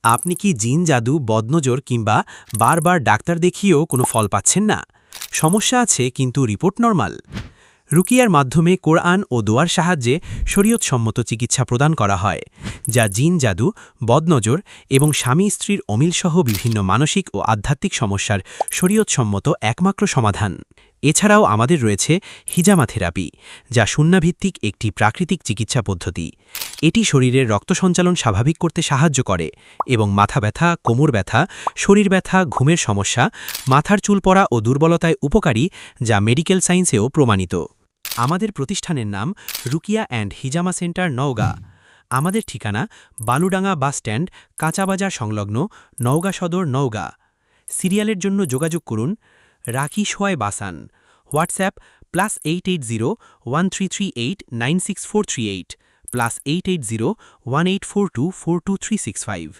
আপনি কি জিন জাদু, বদনজর কিংবা বারবার ডাক্তার দেখিয়েও কোনো ফল পাচ্ছেন না? সমস্যা আছে কিন্তু রিপোর্ট নরমাল। রুকিয়ার মাধ্যমে কোরআন ও দোয়ার সাহায্যে শরীয়তসম্মত চিকিৎসা প্রদান করা হয়, যা জিন জাদু, বদনজর এবং স্বামী স্ত্রীর অমিলসহ বিভিন্ন মানসিক ও আধ্যাত্মিক সমস্যার শরীয়তসম্মত একমাত্র সমাধান। এছাড়াও আমাদের রয়েছে হিজামা থেরাপি, যা শূন্যভিত্তিক একটি প্রাকৃতিক চিকিৎসা পদ্ধতি। এটি শরীরের রক্ত সঞ্চালন স্বাভাবিক করতে সাহায্য করে এবং মাথা ব্যথা, কোমর ব্যথা, শরীর ব্যথা, ঘুমের সমস্যা, মাথার চুল পড়া ও দুর্বলতায় উপকারী, যা মেডিকেল সায়েন্সেও প্রমাণিত। আমাদের প্রতিষ্ঠানের নাম রুকিয়া অ্যান্ড হিজামা সেন্টার, নওগাঁ। আমাদের ঠিকানা বালুডাঙ্গা বাস স্ট্যান্ড, কাঁচাবাজার সংলগ্ন, নওগাঁ সদর, নওগাঁ। সিরিয়ালের জন্য যোগাযোগ করুন রাখি সোয়াই বাসান। হোয়াটসঅ্যাপ +880 1338 96438, +880 1842 42365।